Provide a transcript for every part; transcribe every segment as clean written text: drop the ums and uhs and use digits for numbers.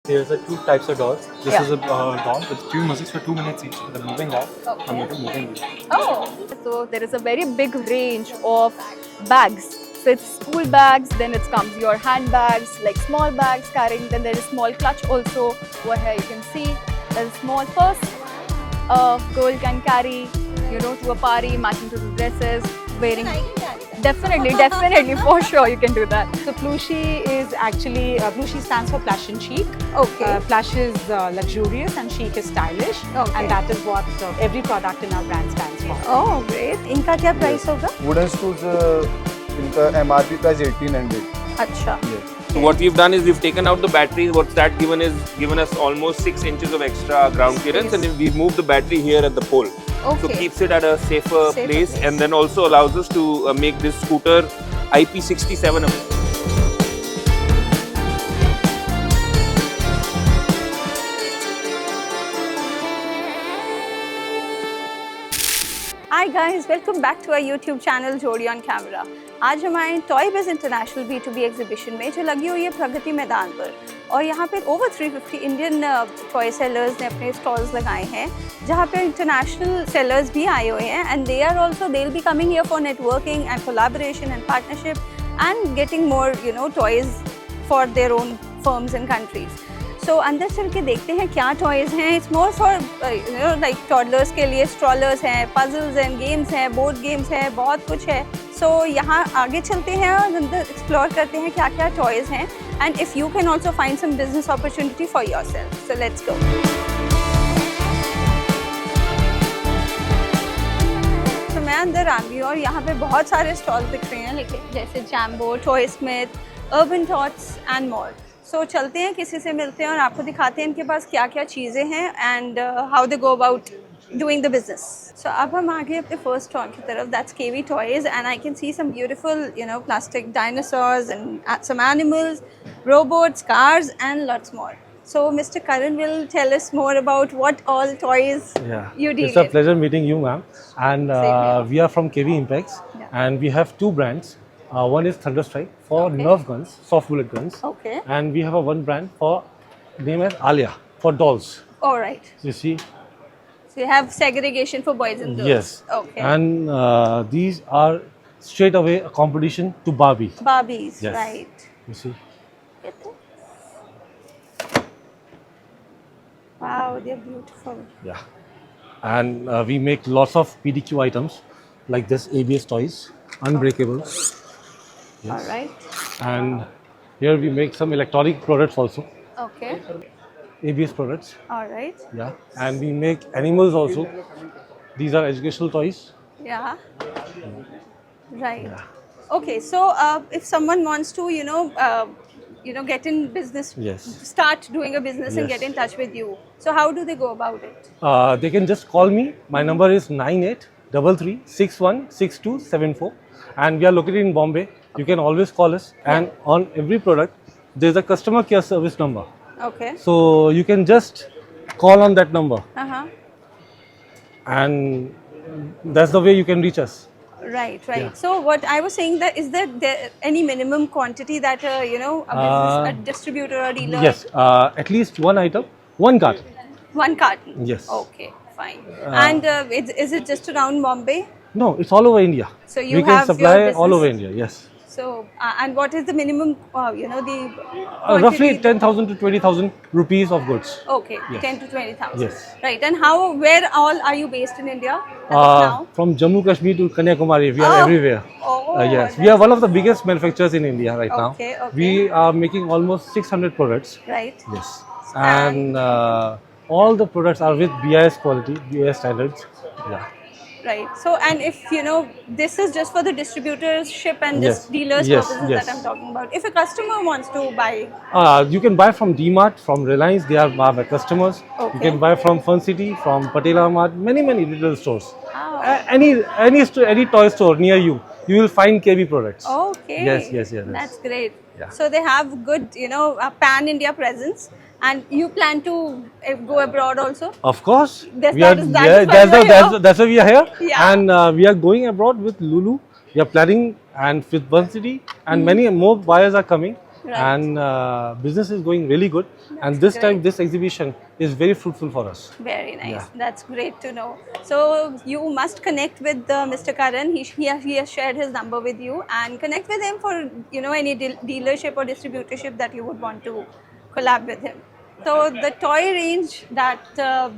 There's a two types of dolls. This Yeah. is a doll with few musics for 2 minutes each. The moving doll. Okay. I'm going to moving you. Oh, so there is a very big range of bags. So it's school bags, then it comes your handbags, like small bags carrying. Then there is small clutch also. Over here you can see there's a small purse. A girl can carry, you know, to a party, matching to the dresses, wearing. Definitely, for sure you can do that. So Plushie is actually, Plushie stands for plush and chic. Okay. Plush is luxurious and chic is stylish. Okay. And that is what every product in our brand stands for. Oh, great. इनका क्या price होगा? Wooden stools इनका MRP price 1800. अच्छा. So what we've done is we've taken out the battery. What's that given us almost 6 inches of extra ground clearance, and then we've moved the battery here at the pole. So Okay. keeps it at a safer place, and then also allows us to make this scooter IP67. Hi guys, welcome back to our YouTube channel जोड़ी on camera. आज हम आए toy बिज international B2B exhibition में जो लगी हुई है प्रगति मैदान पर, और यहाँ पे ओवर 350 इंडियन टॉय सेलर्स ने अपने स्टॉल्स लगाए हैं, जहाँ पे इंटरनेशनल सेलर्स भी आए हुए हैं, and they are also they will be coming here for networking and collaboration and partnership and getting more toys for their own firms and countries. So अंदर चल के देखते हैं क्या टॉयज़ हैं. It's more for like toddlers के लिए strollers हैं, पजल्स एंड गेम्स हैं, बोर्ड गेम्स हैं, बहुत कुछ है. सो यहाँ आगे चलते हैं और अंदर एक्सप्लोर करते हैं क्या क्या टॉयज़ हैं, and if you can also find some business opportunity for yourself. So let's go. तो मैं अंदर आ गई और यहाँ पे बहुत सारे स्टॉल दिख रहे हैं, लेकिन जैसे Jambo, Toy Smith, Urban Tots and more. So चलते हैं, किसी से मिलते हैं और आपको दिखाते हैं इनके पास क्या क्या चीज़ें हैं and how they go about doing the business. So अब हम आगे अपने first stall की तरफ, that's KV Toys, and I can see some beautiful plastic dinosaurs and some animals, robots, cars and lots more. So Mr. Karan will tell us more about what all toys you deal It's a with. pleasure meeting you, ma'am. And here. we are from KV Impex, Yeah. and we have two brands. One is Thunderstrike for Nerf guns, soft bullet guns, Okay. and we have a one brand for name as Alia for dolls. All right. You see. So you have segregation for boys and girls. Yes. Okay. And these are straight away a competition to Barbie. Barbies. Yes. Right. You see. Wow, they're beautiful. Yeah. And we make lots of PDQ items like this ABS toys, unbreakable. Yes. All right. And here we make some electronic products also, Okay. ABS products. All right. Yeah. And we make animals also. These are educational toys. Yeah. Right. Yeah. Okay. So if someone wants to, get in business, Yes. start doing a business and Yes. get in touch with you. So how do they go about it? They can just call me. My number is 9833616274, and we are located in Bombay. You can always call us, and on every product there is a customer care service number. Okay. So you can just call on that number, Uh-huh. and that's the way you can reach us. Right. Yeah. So what I was saying that is there any minimum quantity that a business, a distributor or dealer? Yes, at least one item, one carton. One carton. Yes. Okay. Fine. And is it just around Bombay? No, it's all over India. So you we can have supply your all over business- India. Yes. So and what is the minimum? The Roughly quantity? 10,000 to 20,000 rupees of goods. Okay, Yes. 10 to 20,000. Yes. Right. And where all are you based in India as of now? From Jammu Kashmir to Kanyakumari, we are Oh. everywhere. Oh, Yes, we are one of the biggest manufacturers in India right now. Okay, okay. We are making almost 600 products. Right. Yes. And all the products are with BIS quality, BIS standards. Yeah. Right. So, and if this is just for the distributorship and Yes. just dealers Yes, purposes yes. that I'm talking about. If a customer wants to buy, You can buy from DMart, from Reliance, they are my customers. Okay. You can buy from Fun City, from Patela Mart, many retail stores. oh, Any toy store near you, you will find KB products. okay. Yes. That's great. Yeah. So they have good, a pan-India presence, and you plan to go abroad also? Of course, That we are. is- that Yeah, is why we are here. that's why we are here, Yeah. and we are going abroad with Lulu. We are planning, and with Fun City, and many more buyers are coming. Right. and business is going really good. And this time, great. this exhibition is very fruitful for us. Very nice. Yeah. That's great to know. So you must connect with Mr. Karan. He has shared his number with you, and connect with him for any dealership or distributorship that you would want to collab with him. So the toy range that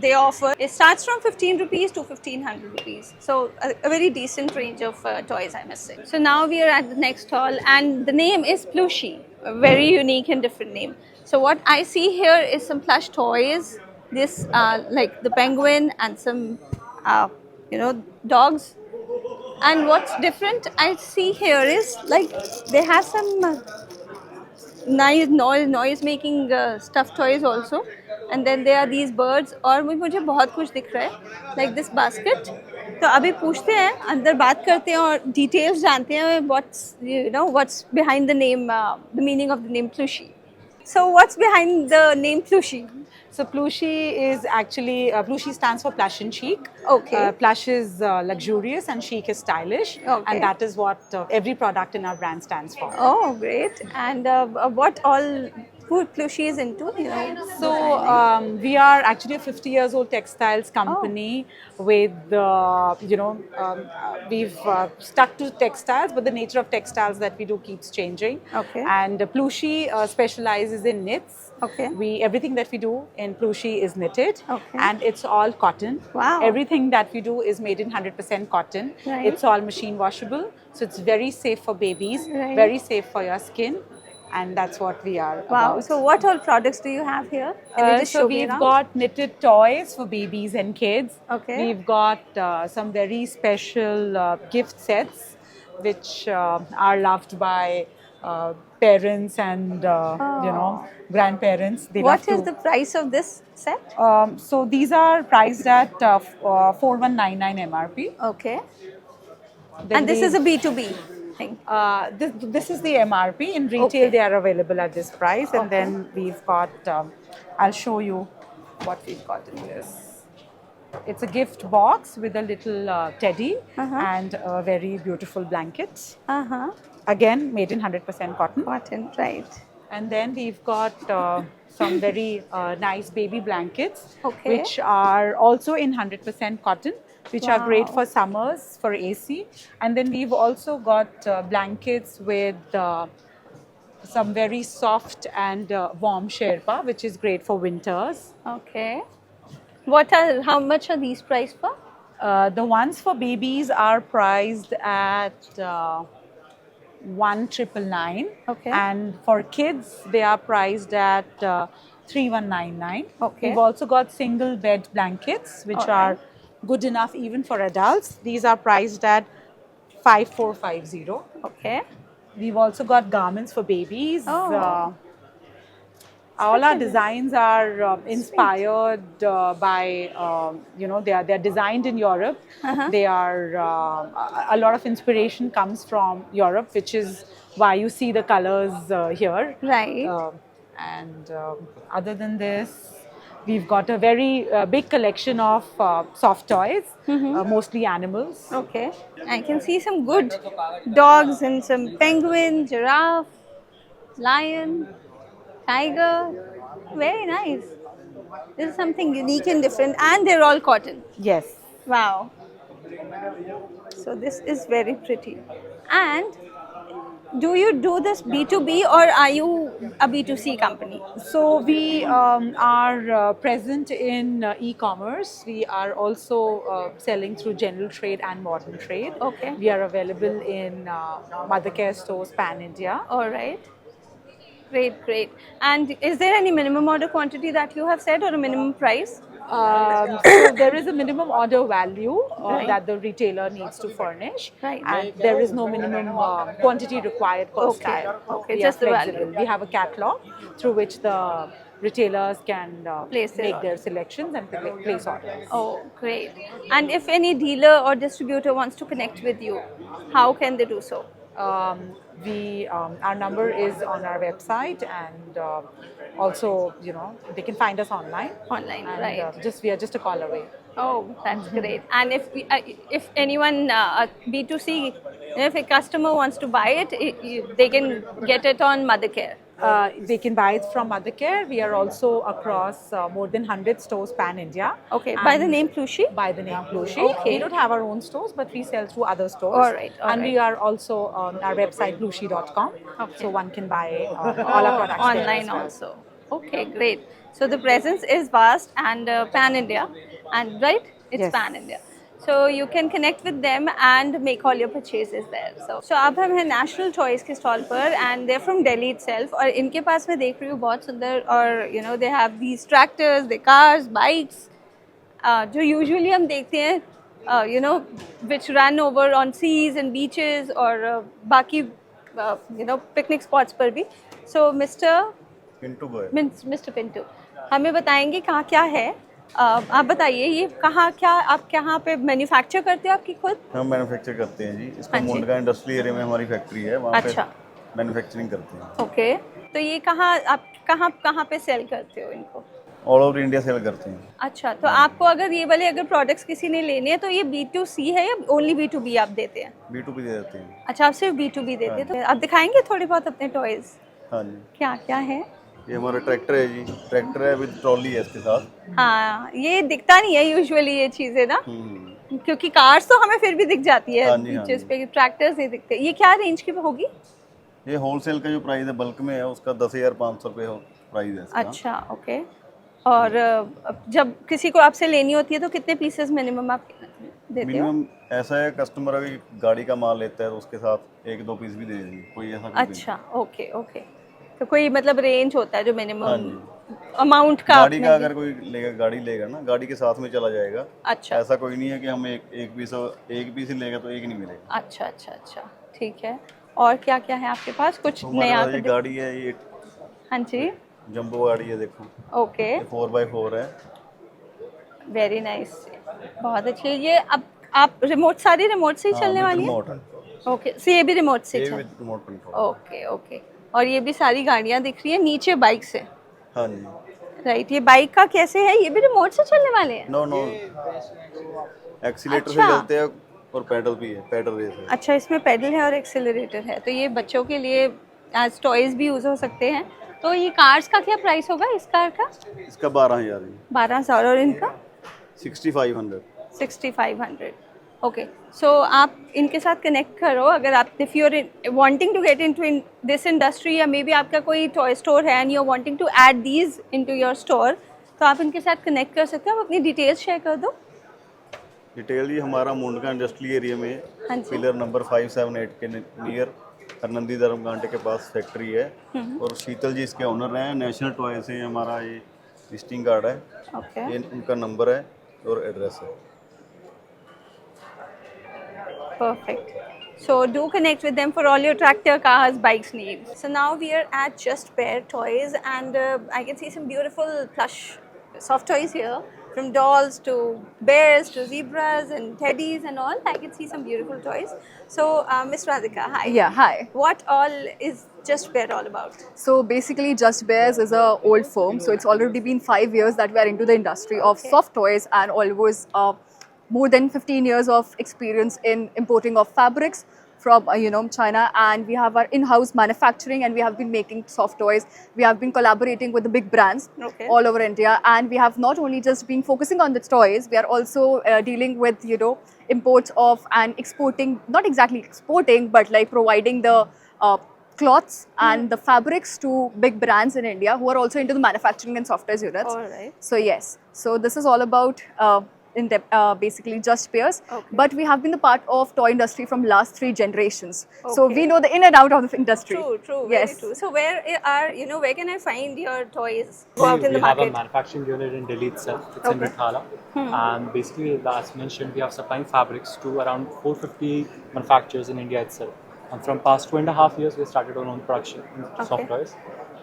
they offer, it starts from 15 rupees to 1500 rupees. So a very decent range of toys, I must say. So now we are at the next stall, and the name is Plushie, a very unique and different name. So what I see here is some plush toys. This like the penguin and some dogs. And what's different I see here is like they have some nice noise making stuffed toys also, and then there are these birds. और मुझे बहुत कुछ दिख रहा है like this basket. तो अभी पूछते हैं, अंदर बात करते हैं और details जानते हैं what's behind the name, the meaning of the name Plushie. So what's behind the name Plushie? So Plushie is actually, Plushie stands for plush and chic. Okay. Plush is luxurious and chic is stylish. Okay. And that is what every product in our brand stands for. Oh, great. And what all Plushie is into? So we are actually a 50 years old textiles company with, we've stuck to textiles, but the nature of textiles that we do keeps changing. Okay. And Plushie specializes in knits. Okay. Everything that we do in Plushie is knitted. Okay. And it's all cotton. Wow. Everything that we do is made in 100% cotton. Right. It's all machine washable. So it's very safe for babies, Right. very safe for your skin. And that's what we are Wow. about. So what all products do you have here? Can you just So show me we've around? got knitted toys for babies and kids. Okay. We've got some very special gift sets which are loved by parents and grandparents. They What love is the price of this set? So these are priced at 4199 MRP. Okay. Then And this is a we've- B2B thing. This is the MRP. In retail, Okay. they are available at this price. And Okay. then we've got, I'll show you what we've got in this. It's a gift box with a little teddy and a very beautiful blanket. Uh-huh. Again, made in 100% cotton. Cotton, right. And then we've got some very nice baby blankets, Okay. which are also in 100% cotton, which are great Wow. for summers, for AC. And then we've also got blankets with some very soft and warm Sherpa, which is great for winters. Okay. How much are these priced for? The ones for babies are priced at 1,999. Okay. And for kids, they are priced at 3,199. Okay. We've also got single bed blankets, which All right. are good enough even for adults. These are priced at 5,450. Okay. We've also got garments for babies. Oh. All our designs are inspired by, they're designed in Europe. They are, a lot of inspiration comes from Europe, which is why you see the colors here. Right. And other than this, we've got a very big collection of soft toys, mostly animals. Okay. I can see some good dogs and some penguin, giraffe, lion, tiger. Very nice. This is something unique and different, and they're all cotton. Yes. Wow. So this is very pretty. And do you do this B2B or are you a B2C company? So we are present in e-commerce. We are also selling through general trade and modern trade. Okay. We are available in Mothercare stores pan-India. All right. Great, great. And is there any minimum order quantity that you have set or a minimum price? So there is a minimum order value Right. that the retailer needs to furnish, Right. and there is no minimum quantity required per Okay. style. Okay, We just are the flexible. value. We have a catalog through which the retailers can Place their make their selections and place orders. Oh, great. And if any dealer or distributor wants to connect with you, how can they do so? Our number is on our website, and also they can find us online. Online, And, right. we are just a call away. Oh, that's great. And if anyone, B2C, if a customer wants to buy it, they can get it on Mothercare. They can buy it from Mothercare. We are also across more than 100 stores pan India. Okay, by the And name Plushi? By the name Plushi. Okay. We don't have our own stores, but we sell through other stores. All right, all and right. we are also on our website plushi.com. Okay. So one can buy all our products there Online as well. also. Okay, great. So the presence is vast and pan India, and right, it's Yes. pan India. So you can connect with them and make all your purchases there. So अब हम हैं national toys के stall पर and they from Delhi itself और इनके पास मैं देख रही हूँ बहुत सुंदर और you know they have these tractors, they cars, bikes जो यूजुअली हम देखते हैं you know which run over on seas and beaches और बाकी यू नो पिकनिक स्पॉट्स पर भी. सो मिस्टर पिंटू हमें बताएंगे कहाँ क्या है. आप बताइए ये क्या आप यहाँ पे मैन्युफैक्चर करते हो आपकी खुद? हम मैन्युफैक्चर करते हैं जी. इसका हाँ जी. मुंडका इंडस्ट्रियल एरिया में हमारी फैक्ट्री है, वहाँ अच्छा. पे मैन्युफैक्चरिंग करते हैं. ओके, तो ये आप कहाँ पे सेल करते हो इनको? ऑल ओवर इंडिया सेल करते हैं. अच्छा, तो आपको अगर ये वाले अगर प्रोडक्ट्स किसी ने लेने हैं तो ये B2C है या ओनली B2B आप देते हैं? B2B दे देते हैं. अच्छा, आप सिर्फ B2B देते हैं. तो आप दिखाएंगे थोड़े बहुत अपने टॉयज? हाँ जी. क्या क्या है? ये हमारा ट्रैक्टर है जी. ट्रैक्टर है विद ट्रॉली है इसके साथ. हाँ, ये दिखता नहीं है यूजुअली ये चीज़ें ना, हम्म. क्योंकि कार्स तो हमें फिर भी दिख जाती है हाँ जी, हाँ बीचेस जी. पे, ट्रैक्टर्स नहीं दिखते. ये क्या रेंज की होगी? ये होलसेल का जो प्राइस है बल्क में है उसका 10,500 रुपये प्राइस है इसका. अच्छा, ओके. और जब किसी को आपसे लेनी होती है तो कितने पीसेस मिनिमम आप देते हो? मिनिमम ऐसा है कस्टमर अगर गाड़ी का माल लेता है तो उसके साथ 1-2 पीस भी दे देंगे, कोई ऐसा कुछ अच्छा, ओके ओके. तो कोई मतलब रेंज होता है जो हाँ मिनिमम जी. अमाउंट का गाड़ी आपने का अगर कोई लेगा, गाड़ी लेगा ना, गाड़ी के साथ में चला जाएगा. अच्छा ऐसा कोई नहीं है कि हम एक पीस ही लेगा तो एक नहीं मिलेगा. अच्छा अच्छा अच्छा, ठीक है. और क्या क्या है आपके पास? कुछ तो हमारे नया? पास ये गाड़ी है, ये हाँ जी. जंबो गाड़ी है, देखो ओके, ये 4x4 है. वेरी नाइस, बहुत अच्छी. ये अब आप सारी रिमोट से ही हाँ, चलने with वाली है? remote है. ओके, सो ये भी रिमोट से ये चल. with remote control. Okay okay. और ये भी सारी गाड़ियाँ दिख रही है नीचे बाइक से. हाँ जी. राइट, ये बाइक का कैसे है? ये भी रिमोट से चलने वाले हैं? नो एक्सीलेटर से अच्छा. चलते हैं और पेडल भी है, पेडल रेस है. अच्छा, इसमें पेडल है और एक्सेलरेटर है. तो ये बच्चों के लिए एज टॉयज भी यूज हो सकते हैं. तो ये कार्स का क्या प्राइस होगा इस कार का? इसका 12,000 है. 12,000. और इनका 6,500. 6,500. ओके, सो आप इनके साथ कनेक्ट करो अगर आप if you are wanting to get into this industry या मे बी आपका कोई टॉय स्टोर है and you are wanting to add these into your store, तो आप इनके साथ कनेक्ट कर सकते हो. आप अपनी डिटेल्स शेयर कर दो. डिटेल जी हमारा मुंडका इंडस्ट्रियल एरिया में हाँ जी. पिलर नंबर 578 के नियर हरनंदी धर्म कांटे के पास फैक्ट्री है. और शीतल जी इसके ओनर हैं. नेशनल टॉय से हमारा ये विजिटिंग कार्ड है. ओके, ये उनका नंबर है और एड्रेस है. perfect. So do connect with them for all your tractor, cars, bikes needs. So now we are at Just Bear Toys and I can see some beautiful plush soft toys here, from dolls to bears to zebras and teddies and all. I can see some beautiful toys. So Miss Radhika, hi. Yeah, hi. What all is Just Bear all about? So basically, Just Bears is a old firm. So it's already been 5 years that we are into the industry of soft toys and almost more than 15 years of experience in importing of fabrics from China, and we have our in-house manufacturing and we have been making soft toys. We have been collaborating with the big brands all over India, and we have not only just been focusing on the toys, we are also dealing with imports of and exporting, not exactly exporting, but like providing the cloths and the fabrics to big brands in India who are also into the manufacturing and soft toys units. All right. So yes, so this is all about basically Just Bears, but we have been the part of toy industry from last 3 generations. So we know the in and out of the industry. True, yes. very true. So where can I find your toys? Go out in the We have a market. manufacturing unit in Delhi itself. It's in Rithala. And basically, as mentioned, we have supplying fabrics to around 450 manufacturers in India itself. And from past 2.5 years, we started our own production in soft toys.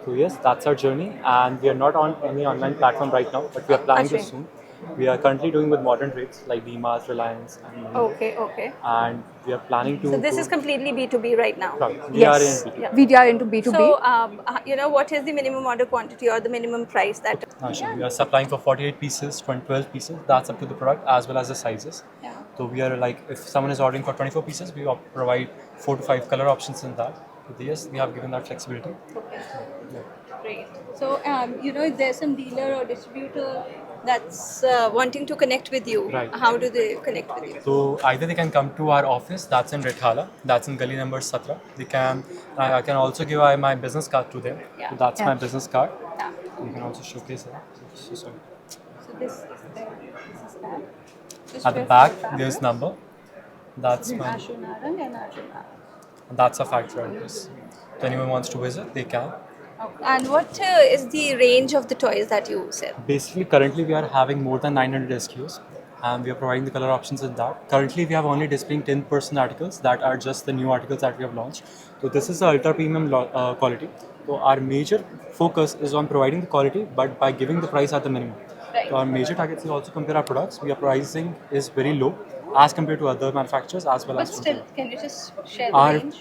So yes, that's our journey. And we are not on any online platform right now, but we are planning to soon. We are currently doing with modern trades like DMart, Reliance, and Okay. and we are planning to. So this is completely B2B right now. We are Yes. in B2B. Yeah. We are into B2B. So, what is the minimum order quantity or the minimum price that? Sure. We are supplying for 48 pieces, 12 pieces. That's up to the product as well as the sizes. Yeah. So we are like, if someone is ordering for 24 pieces, we provide 4 to 5 color options in that. With yes, we have given that flexibility. Okay. So, if there's some dealer or distributor that's wanting to connect with you, Right. how do they connect with you? So either they can come to our office, that's in Rithala, that's in Gully number 17. They can, I can also give my business card to them. Yeah. So that's Yeah. my business card. Yeah. You can also showcase it. So So this is that. Just at the with back, fabric. there's number. That's my, Ashunarang and Arjuna. that's a factory address. If anyone wants to visit, they can. And what is the range of the toys that you sell? Basically, currently we are having more than 900 SKUs and we are providing the color options in that. Currently, we have only displaying 10% articles that are just the new articles that we have launched. So this is the ultra premium quality. So our major focus is on providing the quality, but by giving the price at the minimum. Right. So our major targets is also compare our products. Our pricing is very low as compared to other manufacturers as well But as still, can you just share the our range?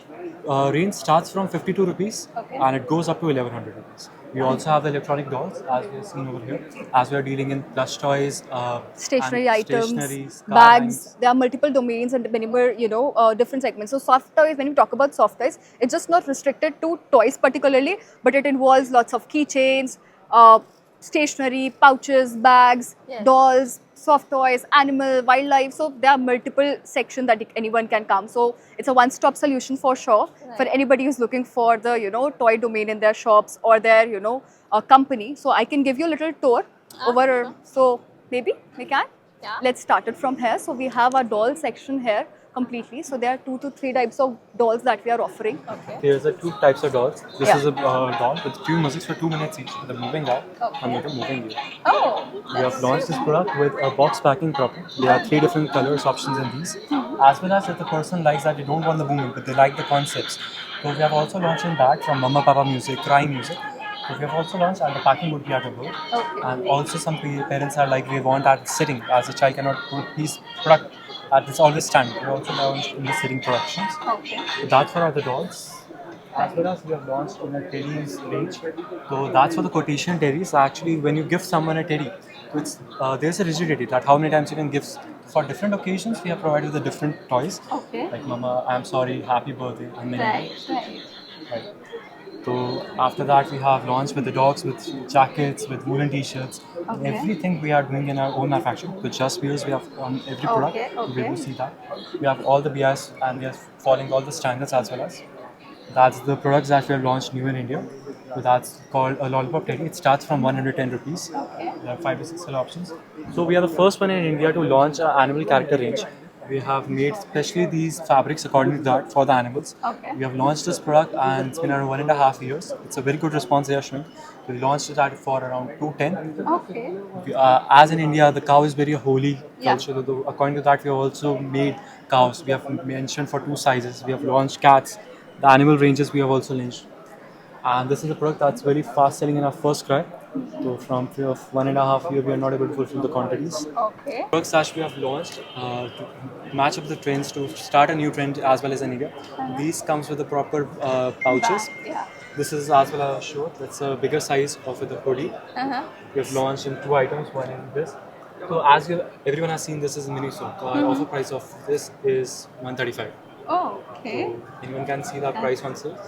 range starts from 52 rupees Okay. and it goes up to 1100 rupees. We also have the electronic dolls as we have seen over here, as we are dealing in plush toys, Stationery and items, stationaries, car bags. lines. There are multiple domains and many more, different segments. So soft toys, when you talk about soft toys, it's just not restricted to toys particularly, but it involves lots of keychains, stationery, pouches, bags, Yes. dolls, soft toys, animal, wildlife. So there are multiple sections that anyone can come. So it's a one-stop solution for sure for anybody who's looking for the toy domain in their shops or their company. So I can give you a little tour over. Sure. So maybe we can. Yeah. Let's start it from here. So we have our doll section here completely. So there are 2 to 3 types of dolls that we are offering. Okay. There's 2 types of dolls. This Yeah. is a doll with few musics for 2 minutes each, with a moving eye and with a moving view. Oh, We have launched this product with a box packing proper. There are 3 different colors options in these. As well as if the person likes that they don't want the movement but they like the concepts. So we have also launched in that from Mama Papa music, crying music. So we have also launched and the packing would be at the board. Okay. And also some parents are like we want that sitting as a child cannot put piece product at this always stand. We also launched in the sitting productions. Okay. So that's for the dolls. As well as we have launched in a teddy's range. So that's for the quotation teddies. Actually, when you give someone a teddy, it's there's a rigidity that how many times you can give. For different occasions, we have provided the different toys. Okay. Like Mama, I'm sorry, happy birthday, and many more. Right. Right. So after that, we have launched with the dogs, with jackets, with woolen t-shirts, Okay. everything we are doing in our own manufacturing. With Just Wears, we have on every product. Okay, You'll be able to okay. see that. We have all the BIS and we are following all the standards as well as. That's the products that we have launched new in India. So that's called a Lollipop Teddy. It starts from 110 rupees. Okay. We have 5 to 6 color options. So we are the first one in India to launch an animal character range. We have made specially these fabrics according to that for the animals. Okay. We have launched this product and it's been around 1.5 years. It's a very good response they are showing. We launched it at for around 210. Okay. As in India, the cow is very holy Yeah. culture. According to that, we have also made cows. We have mentioned for 2 sizes. We have launched cats. The animal ranges we have also launched. And this is a product that's very fast selling in our first cry. So from 1.5 years, we are not able to fulfill the quantities. Okay. Products that we have launched to match up the trends, to start a new trend as well as in India. These comes with the proper pouches. Yeah. This is as well as a shirt. That's a bigger size of the hoodie. Uh-huh. We have launched in 2 items, one in this. So as everyone has seen, this is a mini so. So our offer price of this is 135. Oh, okay. Anyone can see that price on sale.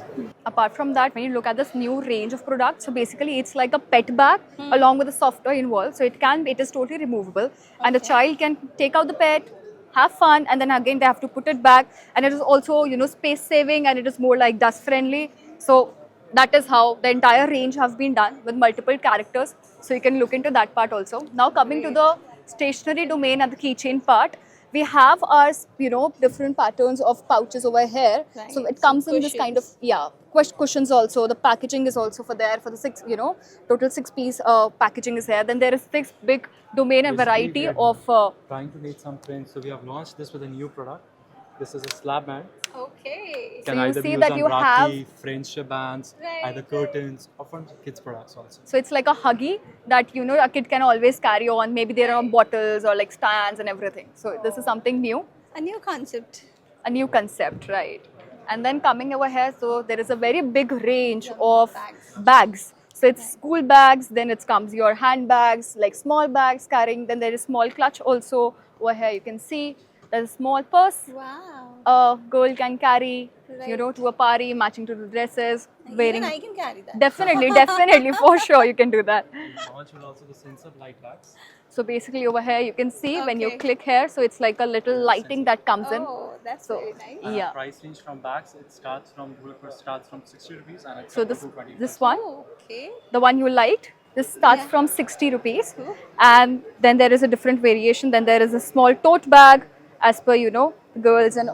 Apart from that, when you look at this new range of products, so basically it's like a pet bag along with a soft toy involved. So it is totally removable, and a child can take out the pet, have fun, and then again they have to put it back. And it is also space saving, and it is more like dust friendly. So that is how the entire range has been done with multiple characters. So you can look into that part also. Now coming to the stationery domain and the keychain part. We have our, different patterns of pouches over here. Right. So it comes Some in this kind of, cushions. cushions also. The packaging is also for there for the 6, total 6-piece packaging is there. Then there is 6 big domain and Basically, variety we are of. Trying to make some trends. So we have launched this with a new product. This is a slab band. Okay. So Can you either be see used that on you Rakhi, friendship bands, Right, either curtains, or for kids products also. So it's like a huggy that a kid can always carry on. Maybe there are bottles or like stands and everything. So this is something new. A new concept. A new concept, right? And then coming over here, so there is a very big range of bags. So it's school bags, then it comes your handbags, like small bags carrying, then there is small clutch also. Over here you can see there's a small purse Wow. a girl can carry, you know, to a party, matching to the dresses, wearing. Even I can carry that. Definitely, definitely, for sure, you can do that. Launch will also the sensor light backs. So basically, over here, you can see when you Okay. click here, so it's like a little lighting that comes in. Oh, that's So, very nice. And yeah. Price range from bags, it starts from 60 rupees and it's So up to this 220. this one, Okay. the one you liked, this starts Yeah. from 60 rupees, and then there is a different variation. Then there is a small tote bag, as per girls and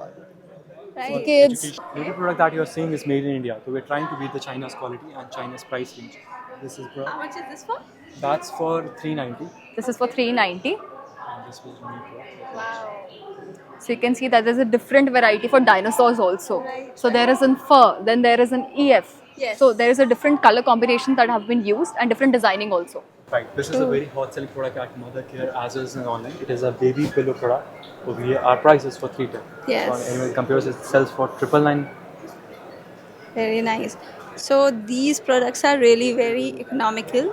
Right. kids. Every product that you're seeing is made in India. So we're trying to beat the China's quality and China's price range. This is How much is this for? that's for 390 This is for 390. and this was new product. Wow. So you can see that there's a different variety for dinosaurs also. So there is in fur, then there is an EF. Yes. So there is a different color combination that have been used and different designing also. Right. This is a very hot selling product at Mother Care as well as in online. It is a baby pillow product. So our price is for 310. Yes. So on annual compares it sells for 999. Very nice. So these products are really very economical,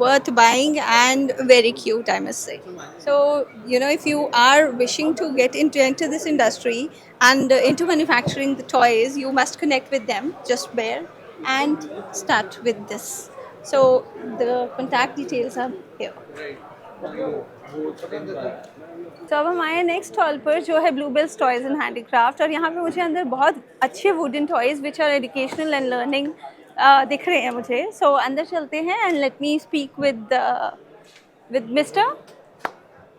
worth buying and very cute, I must say. So, if you are wishing to get into this industry and into manufacturing the toys, you must connect with them, just bear and start with this. So the contact details are here. तो अब हम आए next stall पर जो है Bluebells toys and handicraft और यहाँ पे मुझे अंदर बहुत अच्छे wooden toys which are educational and learning दिख रहे हैं मुझे सो अंदर चलते हैं and let me speak with mister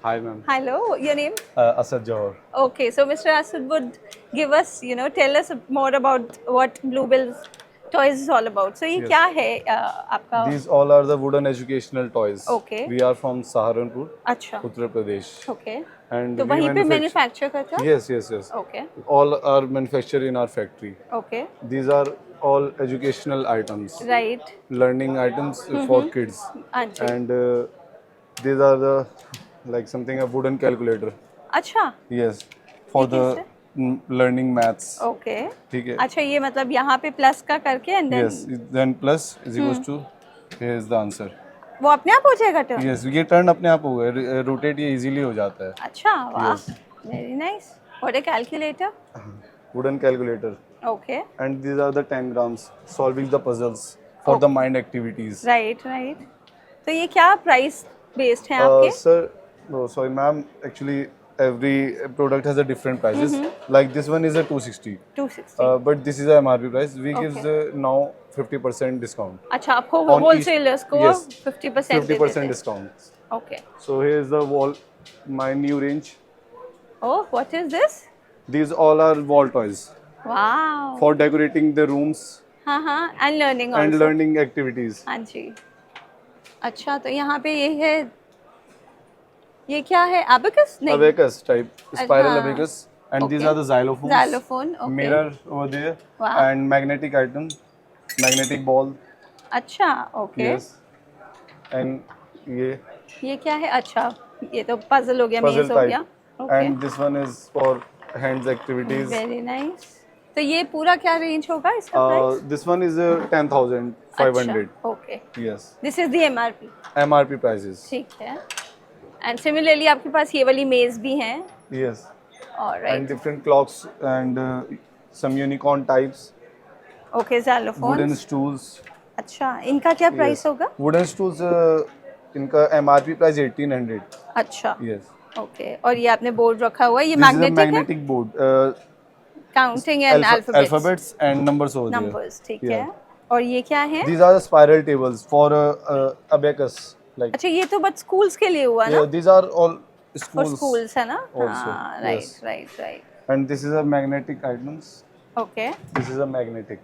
Hi, ma'am. Hello your name Asad Johar. Okay so mister Asad would give us tell us more about what Bluebells toys is all about so ये क्या है आपका These all are the wooden educational toys. Okay. We are from Saharanpur, अच्छा Uttar Pradesh. Okay And तो we वहीं पे manufacture- manufacture करता Yes, yes, yes. Okay All are manufactured in our factory. Okay These are all educational items, right learning items for kids. हाँ जी And these are the like something a wooden calculator. अच्छा Yes, for ये the learning maths. Okay ठीक है. अच्छा ये मतलब यहाँ पे प्लस का करके and then Yes, then plus is equals to here is the answer. वो अपने आप हो जाएगा टर्न Yes, ये टर्न अपने आप होगा, रोटेट ये इजीली हो जाता है. अच्छा वाह very nice what a calculator Wooden calculator. Okay And these are the 10 grams solving the puzzles for the mind activities. Right right तो ये क्या प्राइस बेस्ड है आपके Sir, no, sorry, ma'am. Actually, every product has a different prices. Like this one is a 260. 260 But this is a MRP price. We Okay. gives now 50% discount. अच्छा आपको on each- wholesalers को Yes. 50% 50% discount. Okay So here is the wall, my new range. Oh what is this These all are wall toys wow for decorating the rooms हाँ हाँ and learning and also learning activities. हाँ जी अच्छा तो यहाँ पे ये है ये क्या है abacus नहीं Abacus type, spiral हाँ. abacus. And these Okay. are the xylophones. Xylophone, okay. Mirror over there. Wow. And magnetic item, magnetic ball. अच्छा ओके Yes. And ये क्या है अच्छा ये तो पजल हो गया puzzle मेज हो गया type. Okay And this one is for hands activities. Very nice तो ये पूरा क्या रेंज होगा इसका price This one is 10,500. Okay Yes. This is the MRP MRP prices. ठीक है एंड सिमिलरली आपके पास ये वाली मेज भी हैं Yes. And alright different clocks and some unicorn types. Okay Wooden xylophone stools. अच्छा इनका क्या प्राइस Yes. होगा Wooden stools, इनका MRP price 1,800. अच्छा Yes. ओके और ये आपने बोर्ड रखा हुआ है ये This is a मैग्नेटिक है magnetic board. Counting and Alphabets and numbers over there. Numbers ठीक Yeah. है और ये क्या है These are the spiral tables for abacus. Like अच्छा ये तो बस स्कूल्स के लिए हुआ ना yeah, these are all for schools. Schools है ना also, हाँ right yes. Right right And this is a magnetic items. Okay This is a magnetic.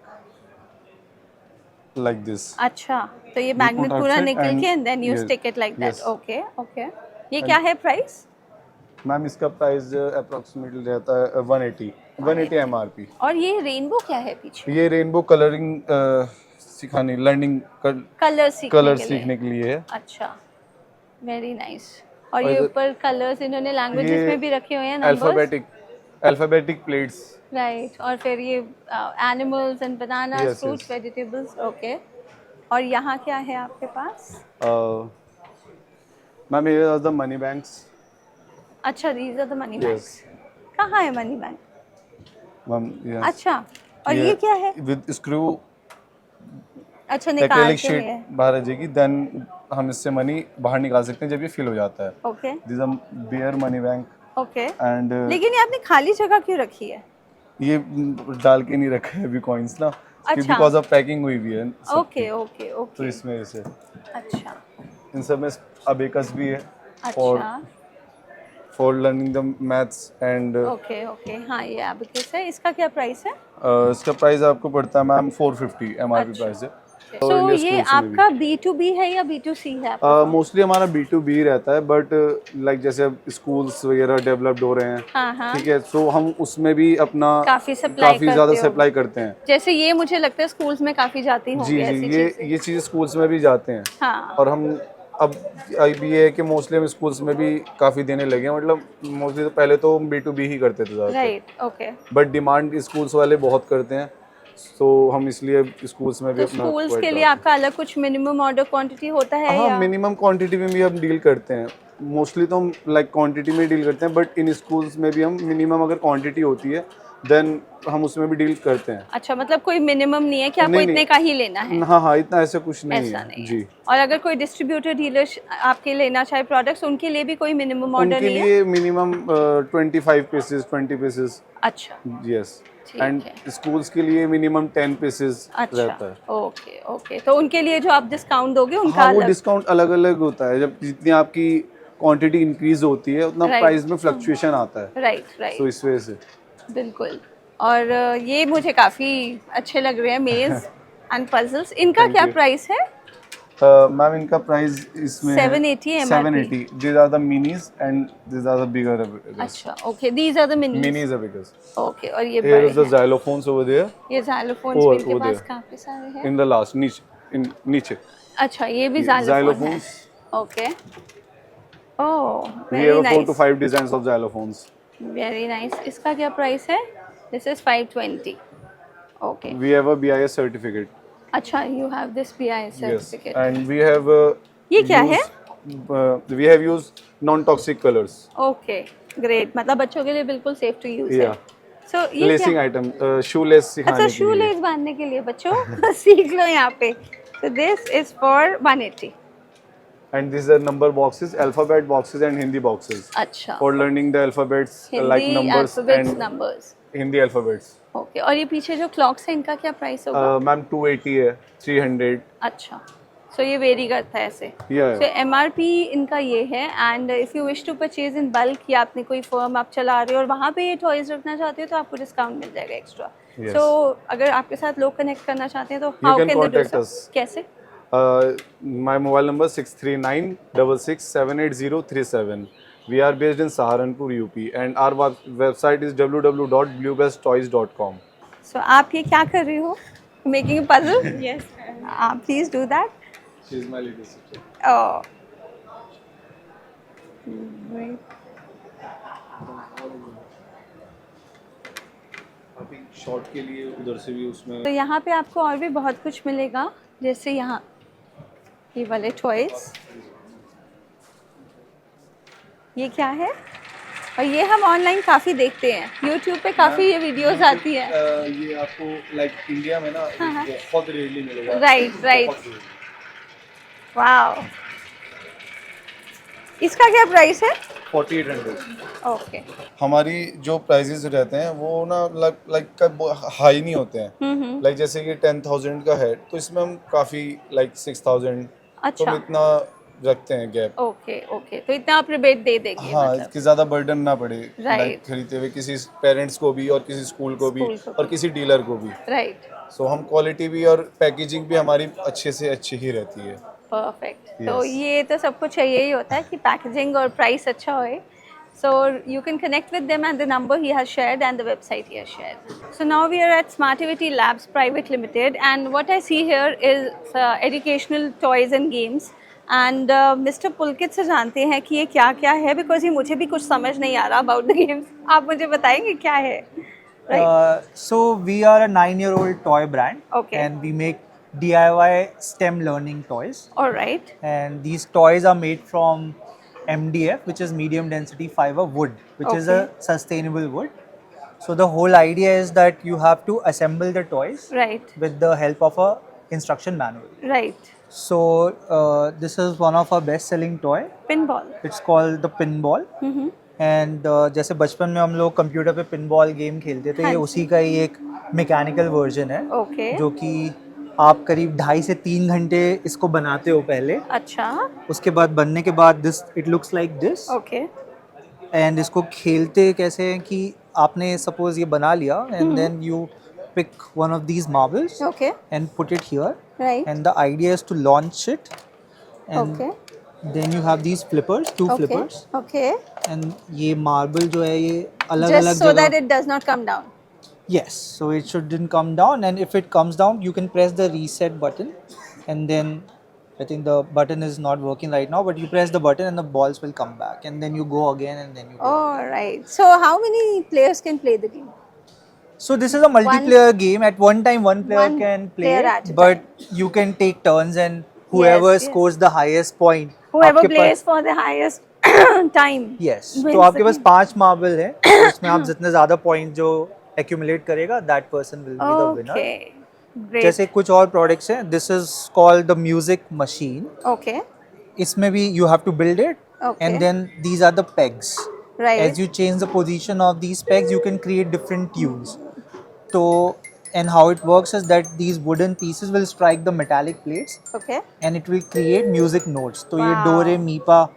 Like this. अच्छा तो ये You मैग्नेट put पूरा outside निकल and- के and then you yes, stick it like that yes. Okay okay ये क्या है price ma'am इसका प्राइस अप्रोक्सीमेटली रहता है 180 MRP. और ये रेनबो क्या है पीछे ये रेनबो कलरिंग सिखाने लर्निंग कलर सीखने के लिए है. अच्छा वेरी नाइस और और ये इधर- ऊपर कलर्स इन्होंने लैंग्वेजेस ये में भी रखे हुए हैं नंबर्स अल्फाबेटिक प्लेट्स. राइट और फिर ये animals and banana Yes, fruits yes. Vegetables okay और यहाँ क्या है आपके पास मैम ये आर द मनी बैंक्स. अच्छा these are the money Yes. Banks कहाँ है मनी बैंक मैम ये अच्छा, और ये क्या है? विद स्क्रू अच्छा, एक्रेलिक निकालते शीट हैं। बाहर आ जाएगी, देन हम इससे मनी बाहर निकाल सकते हैं जब ये फिल हो जाता है. Okay this a bear money bank okay, and लेकिन ये आपने खाली जगह क्यों रखी है? ये डाल के नहीं रखा है अभी कॉइन्स ना, अच्छा। बिकॉज ऑफ पैकिंग हुई भी है सबकी. ओके ओके तो ओके, इसमें ऐसे अच्छा इन सब में अबेकस भी है फॉर अच्छा, learning the maths and okay okay, हाँ ये एबेकस है। इसका क्या प्राइस है? इसका प्राइस आपको पड़ता है मैम 450 MRP अच्छा। प्राइस है. तो ये आपका B2B है या B2C है आपका? मोस्टली हमारा B2B रहता है, बट लाइक जैसे अब स्कूल्स वगैरह डेवलप्ड हो रहे हैं, हाँ हाँ, ठीक है, सो हम उसमें भी अपना काफी सप्लाई काफी ज्यादा करते हो। सप्लाई करते हैं. जैसे ये मुझे लगता है स्कूल्स में काफी जाती होंगी जी ऐसी जी, चीजें। ये चीज़ स्कूल्स में भी जाते हैं. हाँ और हम अब ये है कि मोस्टली हम स्कूल्स में भी काफ़ी देने लगे हैं. मतलब मोस्टली तो पहले तो हम B2B ही करते थे ज़्यादातर, right, okay. But demand schools वाले बहुत करते हैं, तो हम इसलिए स्कूल्स में भी तो अपना स्कूल्स provide के लिए करते आपका अलग कुछ मिनिमम ऑर्डर क्वांटिटी होता है हैं. हाँ, या? मिनिमम क्वांटिटी में भी हम डील करते हैं. मोस्टली तो हम लाइक क्वांटिटी में डील करते हैं, बट इन स्कूल्स में भी हम मिनिमम अगर क्वांटिटी होती है देन हम उसमें भी डील करते हैं. अच्छा, मतलब कोई मिनिमम नहीं है कि आपको नहीं, इतने नहीं। का ही लेना है? हाँ हाँ, इतना ऐसा कुछ नहीं ऐसा है. नहीं है। जी, और अगर कोई डिस्ट्रीब्यूटर डीलर आपके लेना चाहे प्रोडक्ट्स, उनके लिए भी कोई मिनिमम ऑर्डर उनके नहीं है? लिए मिनिमम 25 पीसेस 20 पीसेस. अच्छा यस, ठीक एंड है। स्कूल्स के लिए मिनिमम 10 पीसेस रहता अच्छा, है. ओके ओके, तो उनके लिए जो आप डिस्काउंट दोगे उनका हाँ, वो अलग? डिस्काउंट अलग अलग होता है. जब जितनी आपकी क्वांटिटी इंक्रीज होती है उतना Right. प्राइस में फ्लक्चुएशन आता है. राइट राइट, तो इस वजह से बिल्कुल। और ये मुझे काफ़ी अच्छे लग रहे हैं, मेज एंड पजल्स। इनका क्या you. प्राइस है? मैम इनका प्राइस इसमें 780 MRP. 780. These are the minis and these are the bigger अच्छा, okay, these are the minis. minis are bigger. Okay, और ये Here बड़े is the हैं। xylophones over there ये xylophones Over- भी इनके over पास there. काफ़ी सारे हैं। in the last नीचे. अच्छा, ये भी ये xylophone है। xylophones. Okay, oh We very have 4 to nice 5 designs of xylophones. Very nice. इसका क्या प्राइस है? This is 520। Okay, We have a BIS certificate. अच्छा, you have this BIS Yes, certificate. and we have ये क्या है? we have used non-toxic colors. Okay great, मतलब बच्चों के लिए बिल्कुल सेफ टू यूज है। Yeah. सो ये Lacing क्या? item, shoelace सिखाने अच्छा, के शू लिए. लेस बांधने के लिए बच्चों सीख लो यहाँ पे। So this is for 180। And these are number boxes, alphabet boxes and Hindi boxes अच्छा, for learning the alphabets like Hindi numbers alphabets and numbers. Hindi alphabets. Okay, और ये पीछे जो क्लॉक्स है इनका क्या प्राइस होगा? Ma'am 280 है, 300. अच्छा, सो ये वेरी करता है ऐसे। Yeah. सो MRP इनका ये है, and if you wish to purchase in bulk या आपने कोई फर्म आप चला रहे हो और वहाँ पे ये टॉयज रखना चाहते हो तो आपको डिस्काउंट मिल जाएगा एक्स्ट्रा। Yes. सो अगर आपके साथ लोग कनेक्ट करना चाहते हैं तो You how can can they do contact so? us. कैसे? My mobile number 639667837. We are based in Saharanpur, UP, and our website is www.bluebesttoys.com. सो आप ये क्या कर रही हो? Making a puzzle? Yes, please do that. She is my little sister. Oh. अभी short के लिए उधर से भी उसमें तो यहाँ पे आपको और भी बहुत कुछ मिलेगा, जैसे यहाँ ये वाले टॉयज। ये क्या है? और ये हम ऑनलाइन काफ़ी देखते हैं, यूट्यूब पे काफ़ी ये वीडियोस आती हैं। ये आपको लाइक इंडिया में ना बहुत रेयरली मिलेगा. राइट राइट, बहुत rare. वाओ। इसका क्या प्राइस है? 4800. ओके, हमारी जो प्राइजेस रहते हैं वो ना लाइक हाई नहीं होते हैं. लाइक जैसे कि 10,000 का है तो इसमें हम काफ़ी लाइक 6,000 तो अच्छा, हम इतना रखते हैं गैप. ओके ओके, तो इतना आप रिबेट दे देंगे? हाँ, मतलब इसके ज़्यादा बर्डन ना पड़े Right. लाइक खरीदते हुए किसी पेरेंट्स को भी और किसी स्कूल को भी School को और किसी डीलर को भी. राइट, सो हम क्वालिटी भी और पैकेजिंग भी हमारी अच्छे से अच्छी ही रहती है. परफेक्ट। तो Yes. ये तो सब कुछ चाहिए ही होता है कि पैकेजिंग और प्राइस अच्छा होए। So you can connect with them at the number he has shared and the website he has shared. So now we are at Smartivity Labs Private Limited, and what I see here is educational toys and games. And Mr. Pulkit से जानते हैं कि ये क्या क्या है, because ये मुझे भी कुछ समझ नहीं आ रहा about the games. आप मुझे बताएंगे क्या है? Right? So we are a 9-year-old toy brand, Okay. and we make DIY STEM learning toys. All right. And these toys are made from MDF, which is medium density fiber wood, which is a Okay. sustainable wood. So the whole idea is that you have to assemble the toys Right. with the help of a instruction manual. Right. So this is one of our best-selling toy. Pinball. It's called the pinball. And जैसे बचपन में हम लोग computer पे pinball game खेलते थे, हाँ ये जी। उसी का ही एक मैकेनिकल वर्जन है ओके। जो कि आप करीब 2.5 से 3 घंटे इसको बनाते हो पहले। अच्छा। उसके बाद बनने के बाद this it looks like this. Okay. And इसको खेलते कैसे हैं कि आपने सपोज ये बना लिया and then you pick one of these marbles okay. And put it here right. And the idea is to launch it and okay. Then you have these flippers, 2 okay. Flippers okay. And ये marble जो है ये अलग Just अलग so that जगह। it does not come down. Yes, so it shouldn't come down, and if it comes down, you can press the reset button, and then I think the button is not working right now, but you press the button and the balls will come back, and then you go again, and then you go. All right. So how many players can play the game? So this is a multiplayer game. At one time, one player One can play, player at a but you can take turns, and whoever yes. scores the highest point. Whoever आपके plays for the highest time. Yes. wins तो आपके the pass game. 5 marble है, उसमें आप जितने ज्यादा point जो accumulate करेगा, that person will be the winner. Okay. Great. जैसे कुछ और प्रोडक्ट्स हैं, this is called the music machine. Okay. इसमें भी you have to build it Okay. And then these are the pegs. Right. As you change the position of these pegs you can create different tunes. तो and how it works is that these wooden pieces will strike the metallic plates Okay. And it will create music notes. तो ये Wow. Do re mi fa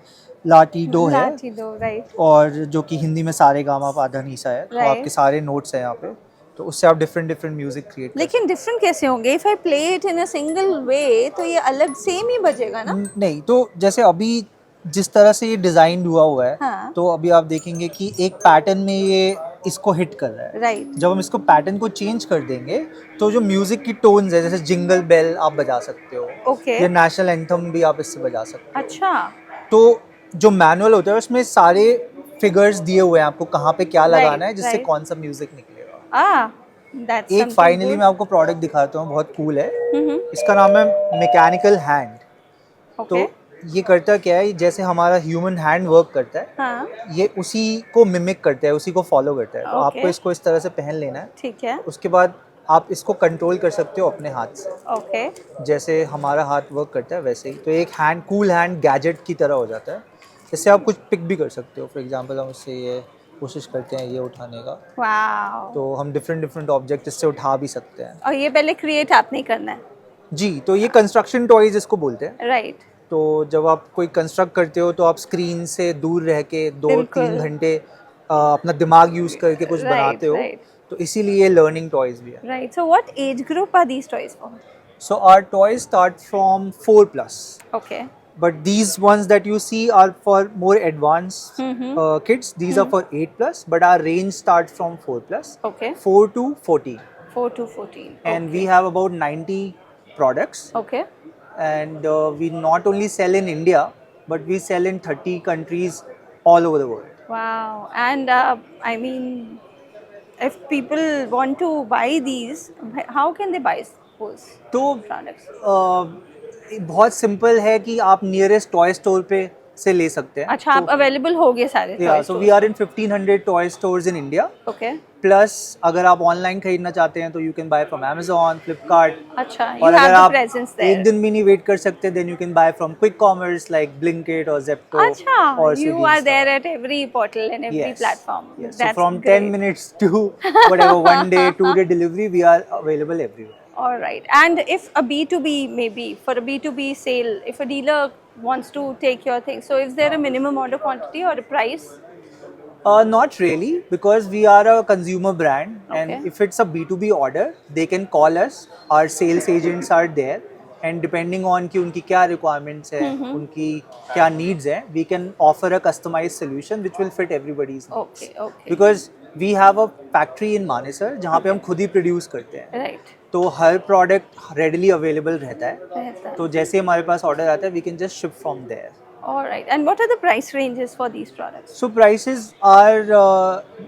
la T dough है, Lati do, right. और जो कि हिंदी में सारे gamma पा धा नी सा है। तो Right. आपके सारे नोट्स हैं यहाँ पे, तो उससे आप डिफरेंट म्यूजिक क्रिएट कर लेकिन डिफरेंट कैसे होंगे? If I play it in a single way तो ये अलग सेम ही बजेगा ना? नहीं, तो जैसे अभी जिस तरह से ये डिजाइन हुआ है, हाँ। तो अभी आप देखेंगे कि एक पैटर्न में ये इसको हिट कर रहा है। राइट। जब हम इसको पैटर्न को चेंज कर देंगे तो जो म्यूजिक की टोन्स है, जैसे जिंगल बेल आप बजा सकते हो, ओके। या नेशनल एंथम भी आप इससे बजा सकते अच्छा। हो। तो जो मैनुअल होता है उसमें सारे फिगर्स दिए हुए हैं आपको कहाँ पे क्या लगाना है, जिससे right. कौन सा म्यूजिक निकलेगा। दैट्स एक फाइनली मैं आपको प्रोडक्ट दिखाता हूँ, बहुत कूल है। इसका नाम है मैकेनिकल हैंड। ओके। तो ये करता क्या है, जैसे हमारा ह्यूमन हैंड वर्क करता है, हाँ। ये उसी को मिमिक करता है, उसी को फॉलो करता है। तो Okay. आपको इसको इस तरह से पहन लेना है। ठीक है। उसके बाद आप इसको कंट्रोल कर सकते हो अपने हाथ से, ओके। जैसे हमारा हाथ वर्क करता है वैसे ही। तो एक हैंड कूल हैंड गैजेट की तरह हो जाता है। इससे आप कुछ पिक भी कर सकते हो। फॉर एग्जांपल हम इससे ये कोशिश करते हैं ये उठाने का, वाओ। तो हम डिफरेंट ऑब्जेक्ट इससे उठा भी सकते हैं। और ये पहले क्रिएट आपने करना है? जी, तो ये कंस्ट्रक्शन टॉयज इसको बोलते हैं। राइट। तो जब आप कोई कंस्ट्रक्ट करते हो तो आप स्क्रीन से दूर रह के 2-3 घंटे अपना दिमाग यूज करके कुछ Right, बनाते हो, right. तो इसीलिए लर्निंग टॉयज भी है। Right. So what age group are these toys for? So our toys start from 4+, okay. but these ones that you see are for more advanced kids. These are for 8+, but our range starts from 4+, Okay. 4 to 14, 4 to 14. and we have about 90 products. Okay. And we not only sell in India, but we sell in 30 countries all over the world. Wow. And I mean, if people want to buy these, how can they buy those तो products? बहुत simple है कि आप nearest toy store पे से ले सकते हैं। अच्छा, आप अवेलेबल हो गए सारे? या so we are in 1500 toy stores in India. Okay. Plus अगर आप ऑनलाइन खरीदना चाहते हैं तो you can buy from Amazon, Flipkart। अच्छा, और you have अगर the आप presence there. एक दिन भी नहीं वेट कर सकते, then you can buy from quick commerce like Blinkit और Zepto। अच्छा, और you Swiggy are and there stuff. at every portal and every Yes. platform. Yes. So That's from great. 10 minutes to whatever 1 day, 2 day delivery, we are available everywhere. All right. And if a B2B, maybe for a B2B sale, if a dealer wants to take your thing, so is there a minimum order quantity or a price? Not really, because we are a consumer brand, and Okay. if it's a B2B order, they can call us. Our sales agents are there, and depending on कि उनकी क्या requirements है, उनकी क्या needs है, we can offer a customized solution which will fit everybody's needs. Okay, okay. Because we have a factory in Manesar जहाँ पे हम खुद ही produce करते हैं, Right. तो हर product readily available रहता है। रहता है। तो जैसे हमारे पास order आता है, we can just ship from there. All right. And what are the price ranges for these products? So prices are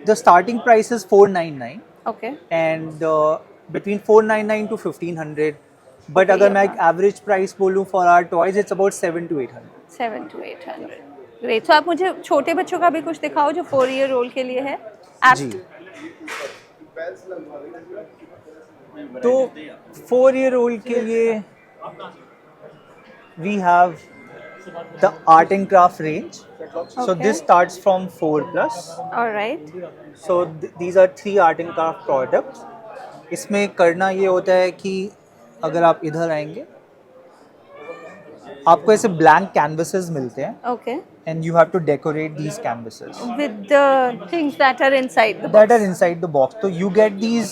the starting price is 499. Okay. And between 499 to 1500. But अगर मैं एक average price बोलूँ for our toys, it's about 700 to 800. 7 to 800. Great. So आप मुझे छोटे बच्चों का भी कुछ दिखाओ जो 4-year-old के लिए है. App. जी, तो 4-year-old के लिए we have the art and craft range. So Okay. this starts from 4+. All right. So these are 3 art and craft products. इसमें करना ये होता है कि अगर आप इधर आएंगे आपको ऐसे ब्लैंक कैनवसेस मिलते हैं Okay. and you have to decorate these canvases With the things that are inside the box. that are inside the box. So you get these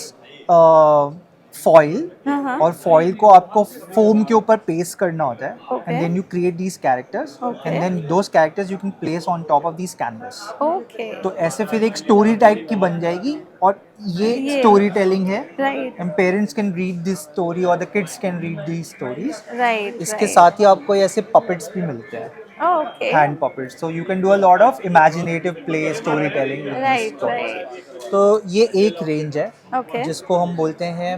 foil Uh-huh. और foil को आपको foam के ऊपर paste करना होता है Okay. and then you create these characters Okay. and then those characters you can place on top of these canvas. Okay. तो ऐसे फिर एक स्टोरी टाइप की बन जाएगी और ये स्टोरी टेलिंग है Right. and parents can read this story or the kids can read these stories. Right. इसके right. साथ ही आपको ऐसे puppets भी मिलते हैं, Okay. hand puppets, so you can do a lot of imaginative play storytelling with these Right. toys. Right. तो ये एक रेंज है Okay. जिसको हम बोलते हैं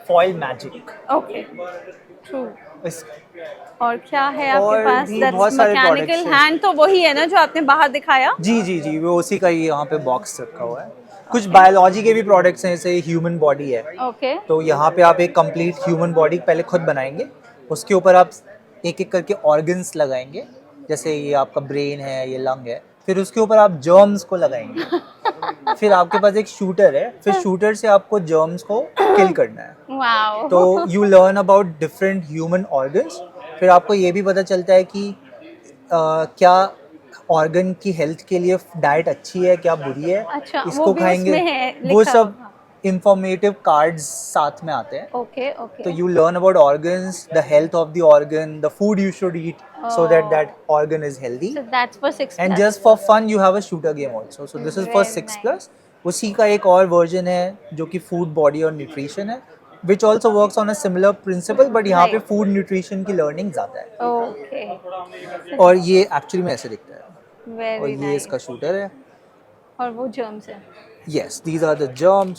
फॉइल मैजिक। Okay. True. इस और क्या है आपके और पास? भी That's बहुत सारे mechanical products हैं। hand तो वही है ना जो आपने बाहर दिखाया? जी वो उसी का ही यहाँ पे बॉक्स रखा हुआ है। कुछ बायोलॉजी के भी प्रोडक्ट्स हैं, जैसे ह्यूमन बॉडी है, Okay. तो यहाँ पे आप एक कंप्लीट ह्यूमन बॉडी पहले खुद बनाएंगे, उसके ऊपर आप एक एक करके ऑर्गन्स लगाएंगे, जैसे ये आपका ब्रेन है, ये लंग है, फिर उसके ऊपर आप जर्म्स को लगाएंगे। फिर आपके पास एक शूटर है, फिर शूटर से आपको जर्म्स को किल करना है। Wow. तो you learn about different human organs. फिर आपको ये भी पता चलता है कि क्या ऑर्गन की हेल्थ के लिए डाइट अच्छी है, क्या बुरी है, अच्छा, वो इसको भी खाएंगे, उसमें है वो लिखा सब हुआ। इंफॉर्मेटिव कार्ड्स साथ में आते हैं। Okay. Okay. तो you learn about organs, the health of the organ, the food you should eat so that that organ is healthy. So that's for 6 And plus. just for fun you have a shooter game also. So this is for Very 6+. उसी का एक और version है जो कि food body और nutrition है, which also works on a similar principle, but यहाँ पे Right. फूड न्यूट्रिशन की लर्निंग ज़्यादा है। Okay. और ये एक्चुअली में ऐसे दिखता है और Very ये nice. इसका शूटर है। और वो germs है. Yes, these are the germs.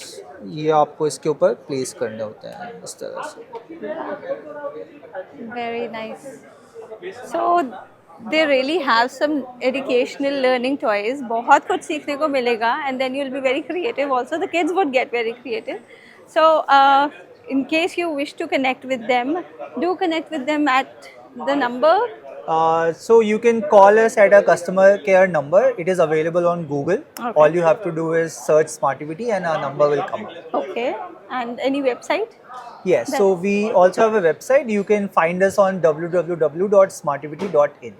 ये आपको इसके ऊपर प्लेस करने होते हैं इस तरह से। Very nice. So they really have some educational learning toys. बहुत कुछ सीखने को मिलेगा, and then you'll be very creative also. The kids would get very creative. So in case you wish to connect with them, do connect with them at the number. So you can call us at our customer care number. It is available on Google. Okay. All you have to do is search SmartTVT and our number will come up. Okay. And any website? Yes, so we also have a website. You can find us on www.smarttvt.in.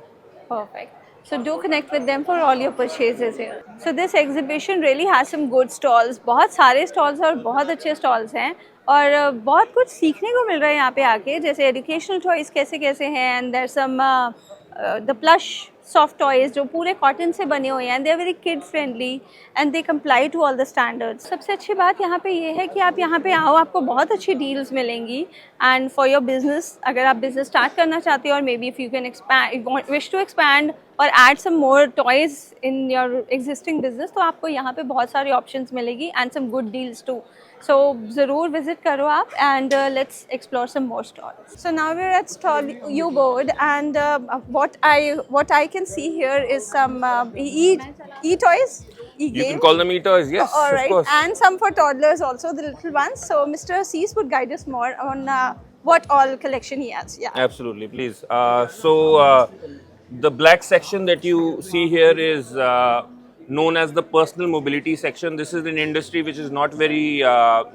Perfect. So do connect with them for all your purchases here. So this exhibition really has some good stalls. बहुत सारे stalls और बहुत अच्छे stalls हैं और बहुत कुछ सीखने को मिल रहा है यहाँ पे आके, जैसे educational toys कैसे कैसे हैं, and there's some the plush soft toys जो पूरे cotton से बने हुए हैं, and they are very kid friendly and they comply to all the standards. सबसे अच्छी बात यहाँ पे ये है कि आप यहाँ पे आओ, आपको बहुत अच्छी deals मिलेंगी, and for your business, अगर आप business start करना चाहते हो और maybe if you can expand, wish to expand और add some more toys in your existing business, तो आपको यहाँ पे बहुत सारी options मिलेगी and some good deals too. So ज़रूर visit करो आप, and let's explore some more stalls. So now we're at stall U-board, and what I can see here is some e-toys, You e-games. can call them eaters, yes, All of right, course. and some for toddlers also, the little ones. So Mr. Cease would guide us more on what all collection he has. Yeah. Absolutely, please. The black section that you see here is known as the personal mobility section. This is an industry which is not very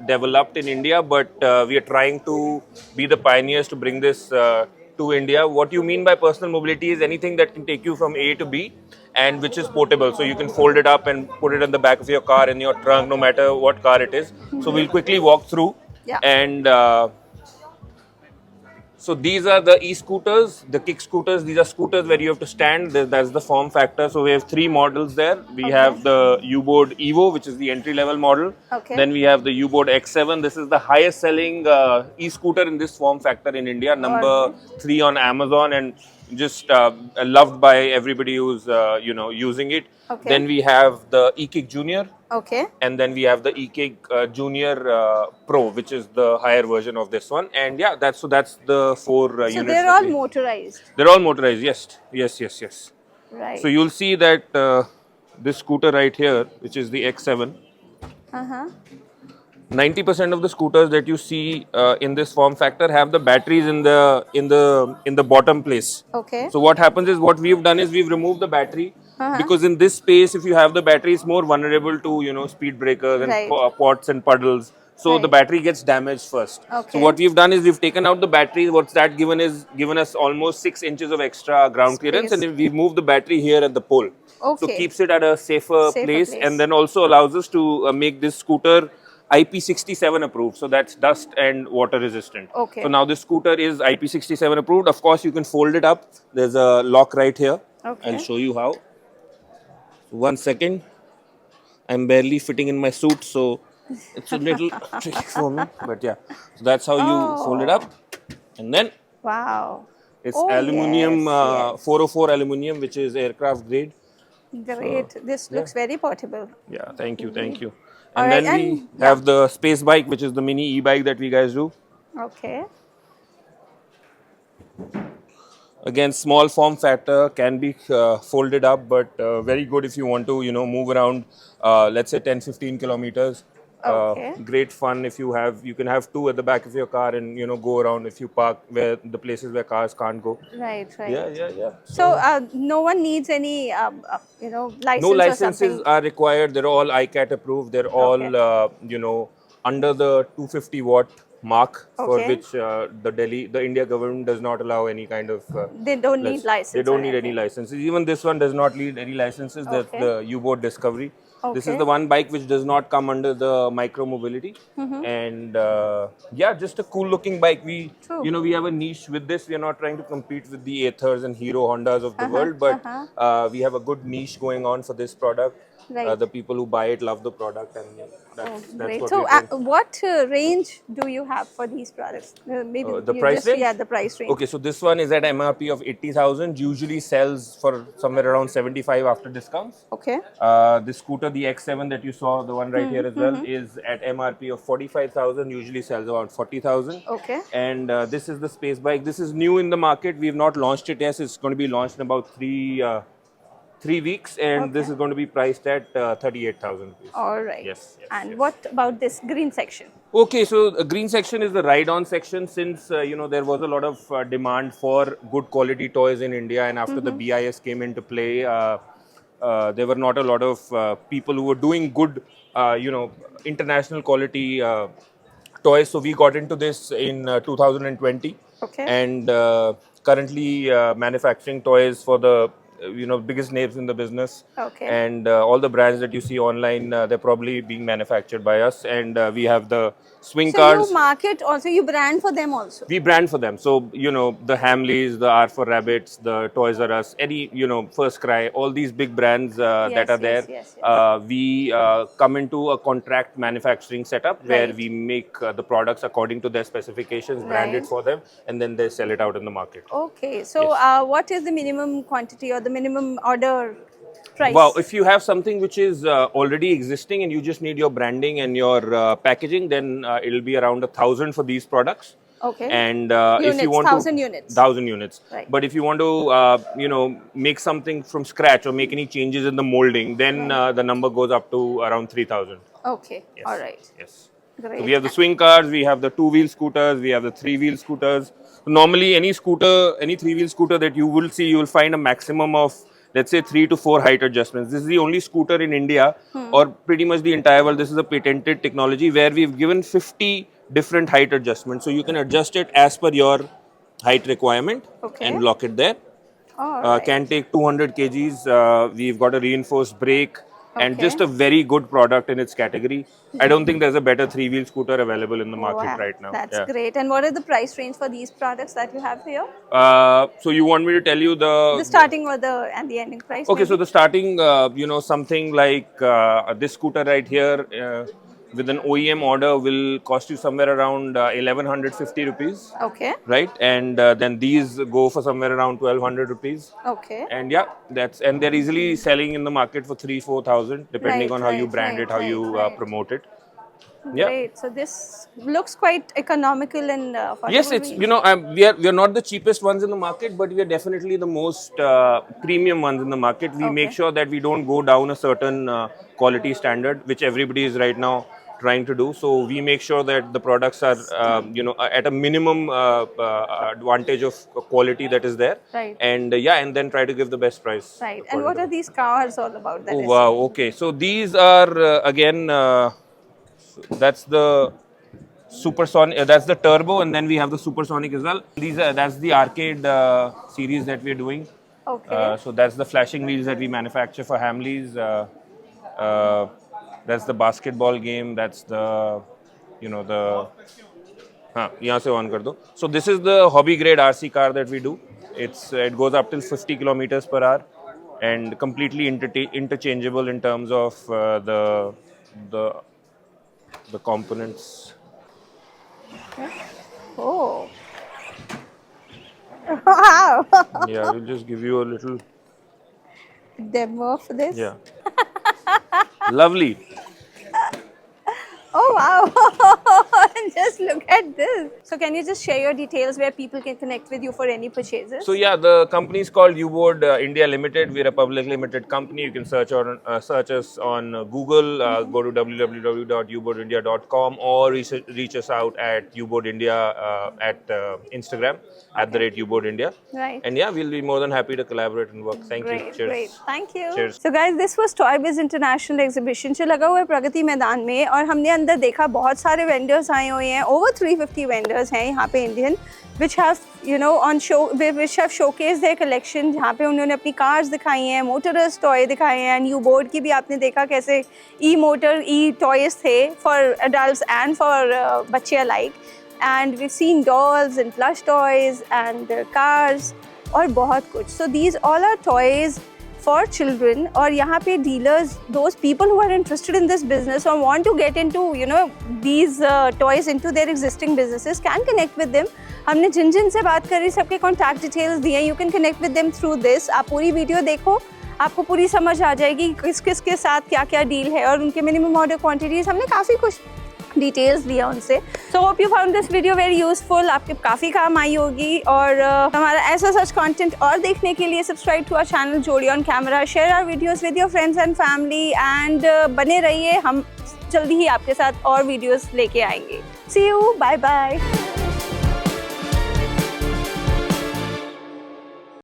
developed in India, but we are trying to be the pioneers to bring this to India. What you mean by personal mobility is anything that can take you from A to B and which is portable. So you can fold it up and put it on the back of your car, in your trunk, no matter what car it is. So we'll quickly walk through. Yeah. And so these are the e-scooters, the kick scooters. These are scooters where you have to stand. That's the form factor. So we have 3 models there. We have the U-Board Evo, which is the entry-level model. Okay. Then we have the U-Board X7. This is the highest selling e-scooter in this form factor in India, number 3 on Amazon, and just loved by everybody who's using it. Okay. Then we have the E-Kick Junior. Okay. And then we have the E-Kick Junior Pro, which is the higher version of this one. And yeah, that's the 4 units. So they're that all we- motorized, They're all motorized. Yes. right? So you'll see that this scooter right here, which is the X7, Uh-huh. 90% of the scooters that you see in this form factor have the batteries in the bottom place. Okay. So what happens is, what we've done is we've removed the battery, Uh-huh. because in this space, if you have the battery, it's more vulnerable to speed breakers and Right. pots and puddles. So the Right. battery gets damaged first. Okay. So what we've done is we've taken out the battery. What's that given us almost 6 inches of extra ground clearance, Space. and we've moved the battery here at the pole. So Okay. keeps it at a safer place, place. and then also allows us to make this scooter IP67 approved. So that's dust and water resistant. Okay. So now this scooter is IP67 approved. Of course, you can fold it up. There's a lock right here. Okay. I'll show you how. 1 second. I'm barely fitting in my suit, so it's a little tricky for me. But yeah, so that's how you fold it up. And then Wow. it's Oh, aluminium, yes. 404 aluminium, which is aircraft grade. Great. This looks very portable. Yeah, thank you, thank you. All And right, then we and- have the space bike, which is the mini e-bike that we guys do. Okay. Again, small form factor, can be folded up, but very good if you want to, move around, let's say 10-15 kilometers. Okay. Great fun if you can have two at the back of your car and, go around if you park where the places where cars can't go. Right, right. Yeah. So no one needs any, license No or licenses something. are required. They're all ICAT approved. They're all, under the 250 watt mark, for Okay. which the India government does not allow any kind of. They don't need license. They don't or need any anything. licenses. Even this one does not need any licenses. That's Okay. the U-boat Discovery. This is Okay. the one bike which does not come under the micro mobility. And just a cool looking bike. We True. we have a niche with this. We are not trying to compete with the Aethers and Hero Hondas of the world, but we have a good niche going on for this product. Right. The people who buy it love the product, and that's Great. what So, we're doing. what range do you have for these products? Maybe The you price just, range? Yeah, the price range. Okay, so this one is at MRP of 80,000. Usually sells for somewhere around 75 after discounts. Okay. This scooter, the X7 that you saw, the one right here as well, is at MRP of 45,000. Usually sells around 40,000. Okay. And this is the space bike. This is new in the market. We've not launched it yet. It's going to be launched in about 3 weeks, and this is going to be priced at 38,000 rupees. All right. Yes, And yes. what about this green section? Okay, so the green section is the ride-on section. Since there was a lot of demand for good quality toys in India, and after the BIS came into play, there were not a lot of people who were doing good, international quality toys. So we got into this in 2020, Okay. and currently manufacturing toys for the biggest names in the business. Okay. And all the brands that you see online, they're probably being manufactured by us. And we have the swing So cars. you market also, you brand for them also. We brand for them. So, the Hamleys, the R for Rabbits, the Toys R Us, any, First Cry, all these big brands that are there. yes. We come into a contract manufacturing setup where Right. we make the products according to their specifications, brand it Right. for them, and then they sell it out in the market. Okay. So what is the minimum quantity or the minimum order price? Well, if you have something which is already existing and you just need your branding and your packaging, then it'll be around 1,000 for these products. Okay. And if Units, you want 1,000 to, units. 1,000 units. Right. But if you want to, make something from scratch or make any changes in the molding, then the number goes up to around 3,000. Okay. Yes. All right. Yes. Great. So we have the swing cars, we have the two-wheel scooters, we have the three-wheel scooters. Normally, any three-wheel scooter that you will see, you will find a maximum of, let's say, 3 to 4 height adjustments. This is the only scooter in India, or pretty much the entire world. This is a patented technology where we've given 50 different height adjustments. So you can adjust it as per your height requirement Okay. and lock it there. All right. Can take 200 kgs. We've got a reinforced brake. And Okay. just a very good product in its category. I don't think there's a better three-wheel scooter available in the market Wow, right now. That's Yeah. great. And what are the price range for these products that you have here? So you want me to tell you The starting or the and the ending price? Okay, maybe? so the starting, something like this scooter right here with an OEM order will cost you somewhere around 1,150 rupees, Okay. right? And then these go for somewhere around 1,200 rupees. Okay. And yeah, and they're easily selling in the market for 3,000-4,000, depending Right, on how you right, brand right, it, how right, you right. promote it. Yeah. Great. So this looks quite economical and Yes, affordable it's range. we are not the cheapest ones in the market, but we are definitely the most premium ones in the market. We make Okay. sure that we don't go down a certain quality standard, which everybody is right now trying to do. So we make sure that the products are at a minimum advantage of quality that is there. Right. And and then try to give the best price. Right. And according what to are these cars all about? That Oh is wow! Okay, so these are again. That's the supersonic. That's the turbo, and then we have the supersonic as well. That's the arcade series that we're doing. Okay. So that's the flashing wheels that we manufacture for Hamleys. That's the basketball game. That's the the. हाँ, यहाँ से on कर दो. So this is the hobby grade RC car that we do. It goes up till 50 kilometers per hour, and completely interchangeable in terms of the components. Oh. Wow. Yeah, we'll just give you a little. Demo for this. Yeah. Lovely. Oh wow. Just look at this. So can you just share your details where people can connect with you for any purchases? So yeah, the company is called U-Board India Limited. We're a public limited company. You can search us on Google. Go to www.uboardindia.com or reach us out at U-Board India at Instagram @UboardIndia. Right. And yeah, we'll be more than happy to collaborate and work. Thank you. Cheers. Great. Thank you. Cheers. So guys, this was Toy Biz International Exhibition जो लगा हुआ है प्रगति मैदान में, और हमने अंदर देखा बहुत सारे वेंडर्स आए हुए हैं. Over 350 वेंडर्स हैं यहाँ पे Indian, which have showcased their collection, जहाँ पे उन्होंने अपनी कार्स दिखाई हैं, मोटरस टॉय दिखाए हैं, न्यू बोर्ड की भी आपने देखा कैसे ई-मोटर ई-टॉयज थे for adults and for बच्चे alike. And we've seen dolls and plush toys and cars और बहुत कुछ. So these all are toys for children. और यहाँ पे dealers, those people who are interested in this business or want to get into these toys into their existing businesses can connect with them. हमने जिन से बात करी सबके contact details दिए. You can connect with them through this. आप पूरी video देखो, आपको पूरी समझ आ जाएगी किस के साथ क्या क्या डील है और उनके मिनिमम ऑर्डर क्वांटिटीज. हमने काफ़ी कुछ डिटेल्स लिया उनसे. So hope you found this video very useful. आपके काफ़ी काम आई होगी. और हमारा ऐसा सच कंटेंट और देखने के लिए subscribe to our channel Jodi on camera. Share our videos with your friends and family and बने रहिए. हम जल्दी ही आपके साथ और वीडियोस लेके आएंगे. See you. Bye bye.